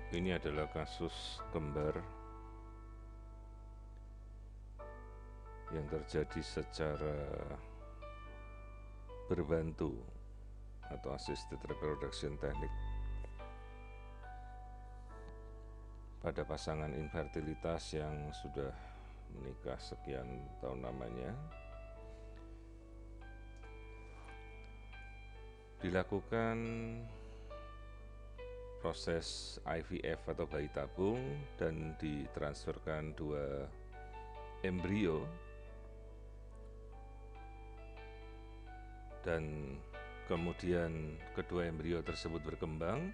Ini adalah kasus kembar yang terjadi secara berbantu atau assisted reproduction technique pada pasangan infertilitas yang sudah menikah sekian tahun lamanya. Dilakukan proses IVF atau bayi tabung dan ditransferkan 2 embrio, dan kemudian kedua embrio tersebut berkembang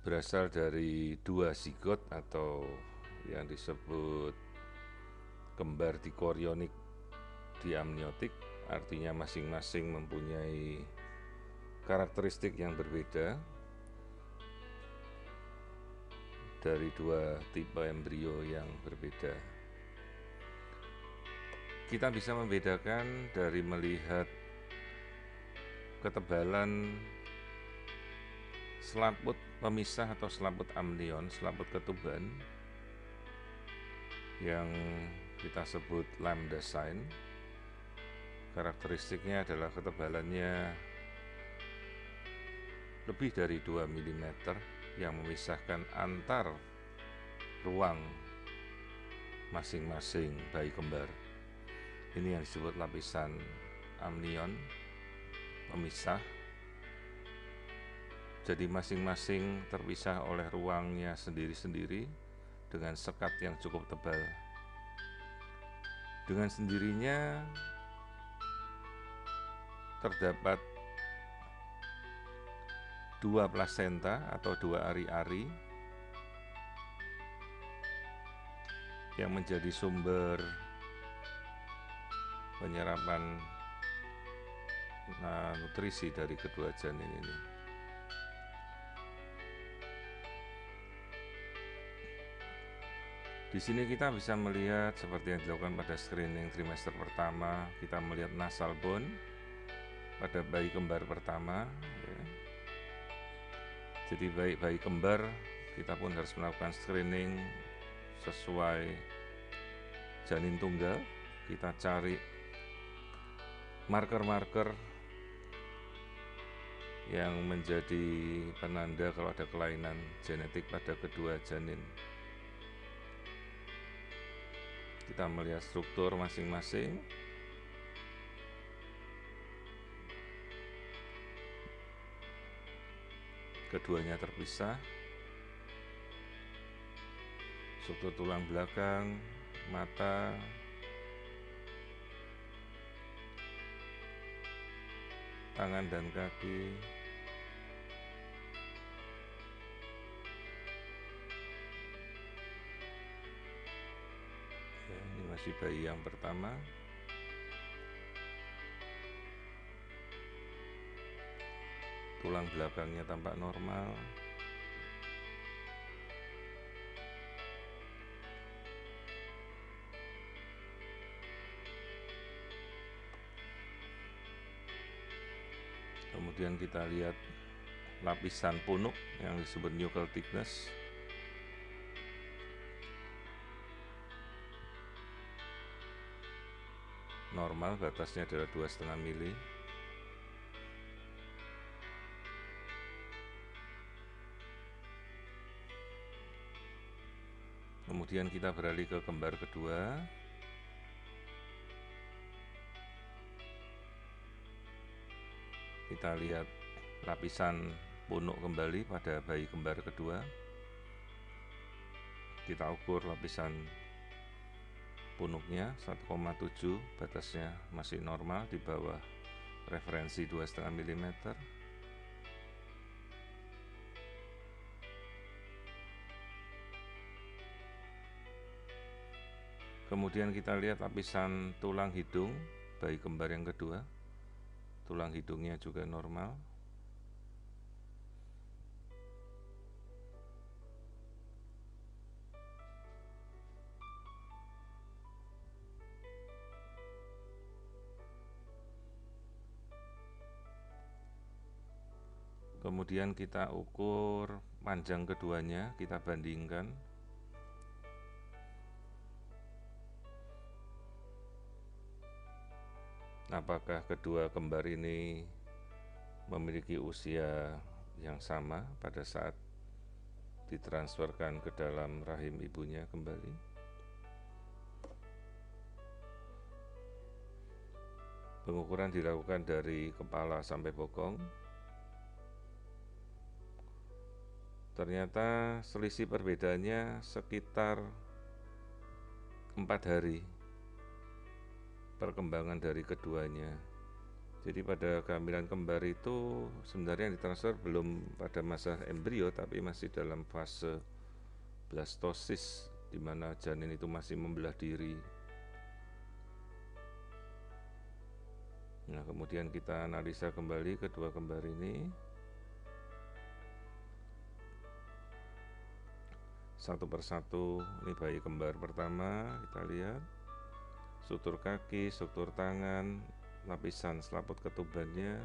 berasal dari 2 zigot atau yang disebut kembar dikorionik diamniotik, artinya masing-masing mempunyai karakteristik yang berbeda dari 2 tipe embrio yang berbeda. Kita bisa membedakan dari melihat ketebalan selaput pemisah atau selaput amnion, selaput ketuban yang kita sebut lambda sign. Karakteristiknya adalah ketebalannya lebih dari 2 mm yang memisahkan antar ruang masing-masing bayi kembar. Ini yang disebut lapisan amnion pemisah. Jadi masing-masing terpisah oleh ruangnya sendiri-sendiri dengan sekat yang cukup tebal. Dengan sendirinya terdapat 2 plasenta atau 2 ari-ari yang menjadi sumber penyerapan nutrisi dari kedua janin ini. Di sini kita bisa melihat seperti yang dilakukan pada screening trimester pertama, kita melihat nasal bone pada bayi kembar pertama. Ya. Jadi bayi kembar kita pun harus melakukan screening sesuai janin tunggal. Kita cari marker-marker yang menjadi penanda kalau ada kelainan genetik pada kedua janin. Kita melihat struktur masing-masing. Keduanya terpisah. Struktur tulang belakang, mata, tangan dan kaki. Ya, ini masih bayi yang pertama. Tulang belakangnya tampak normal. Kemudian kita lihat lapisan punuk yang disebut nuchal thickness. Normal, batasnya adalah 2,5 mili. Kemudian kita beralih ke kembar kedua. Kita lihat lapisan punuk kembali pada bayi kembar kedua. Kita ukur lapisan punuknya 1,7, batasnya masih normal di bawah referensi 2,5 mm. Kemudian kita lihat lapisan tulang hidung bayi kembar yang kedua. Tulang hidungnya juga normal. Kemudian kita ukur panjang keduanya, kita bandingkan. Apakah kedua kembar ini memiliki usia yang sama pada saat ditransferkan ke dalam rahim ibunya kembali? Pengukuran dilakukan dari kepala sampai bokong. Ternyata selisih perbedaannya sekitar 4 hari perkembangan dari keduanya. Jadi pada kehamilan kembar itu sebenarnya yang ditransfer belum pada masa embrio, tapi masih dalam fase blastosis, di mana janin itu masih membelah diri. Nah, kemudian kita analisa kembali kedua kembar ini. Satu persatu, ini bayi kembar pertama, kita lihat struktur kaki, struktur tangan, lapisan selaput ketubannya,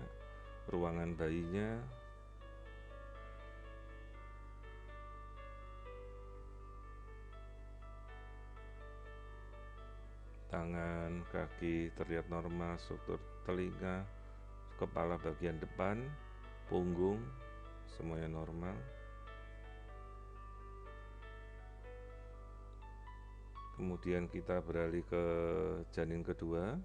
ruangan bayinya. Tangan, kaki terlihat normal, struktur telinga, kepala bagian depan, punggung, semuanya normal. Kemudian kita beralih ke janin kedua.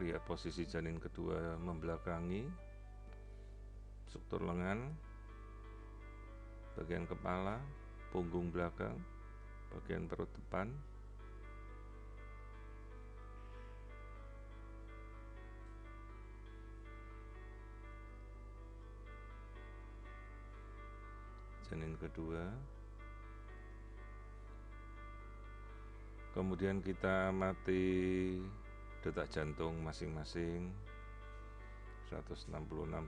Lihat posisi janin kedua membelakangi struktur lengan, bagian kepala, punggung belakang, bagian perut depan. Janin kedua. Kemudian kita amati detak jantung masing-masing, 166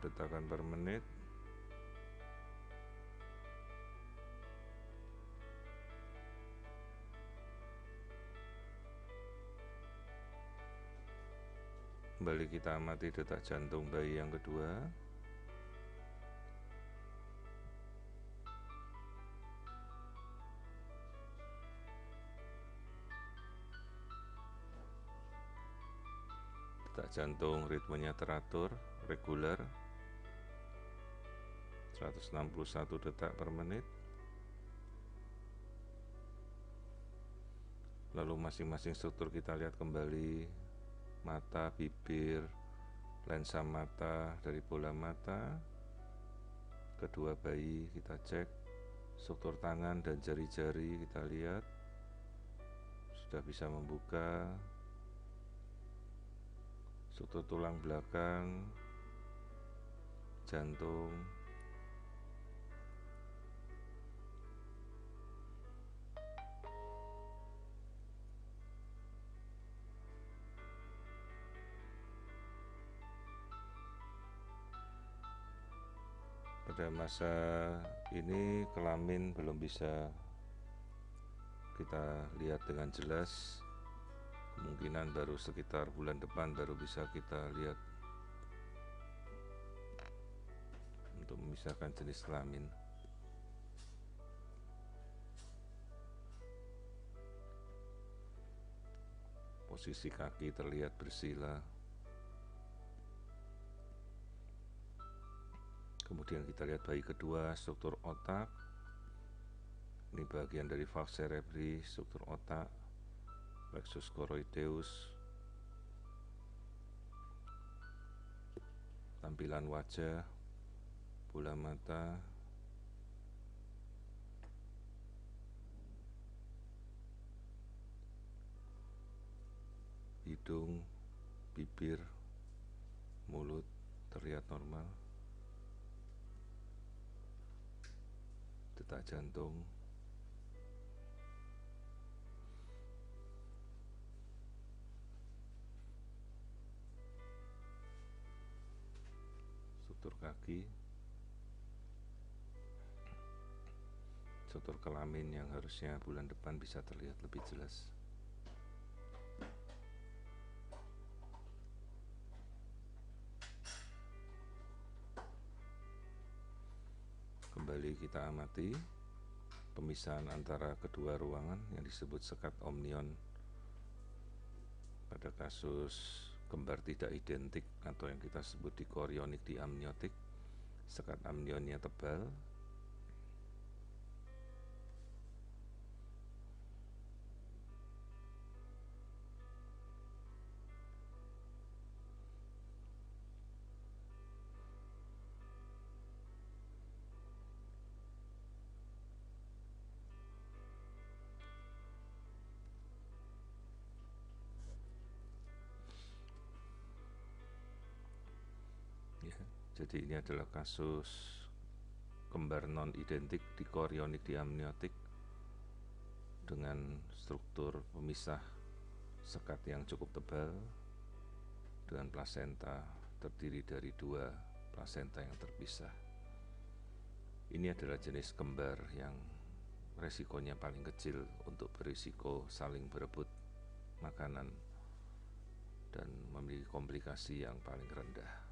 detakan per menit. Kembali kita amati detak jantung bayi yang kedua. Detak jantung ritmenya teratur, reguler, 161 detak per menit. Lalu masing-masing struktur kita lihat kembali, mata, bibir, lensa mata dari bola mata. Kedua bayi kita cek, struktur tangan dan jari-jari kita lihat, sudah bisa membuka. Struktur tulang belakang, jantung, pada masa ini kelamin belum bisa kita lihat dengan jelas. Kemungkinan baru sekitar bulan depan baru bisa kita lihat untuk memisahkan jenis kelamin. Posisi kaki terlihat bersila. Kemudian kita lihat bayi kedua, struktur otak. Ini bagian dari valve cerebri, struktur otak, plexus choroideus. Tampilan wajah, bola mata, hidung, bibir, mulut terlihat normal. Detak jantung, struktur kaki, struktur kelamin yang harusnya bulan depan bisa terlihat lebih jelas. kita amati pemisahan antara kedua ruangan yang disebut sekat omnion. Pada kasus kembar tidak identik atau yang kita sebut dikorionik diamniotik, sekat amnionnya tebal, ya. Jadi ini adalah kasus kembar non identik dikorionik diamniotik dengan struktur pemisah sekat yang cukup tebal dengan plasenta terdiri dari 2 plasenta yang terpisah. Ini adalah jenis kembar yang resikonya paling kecil untuk berisiko saling berebut makanan dan memiliki komplikasi yang paling rendah.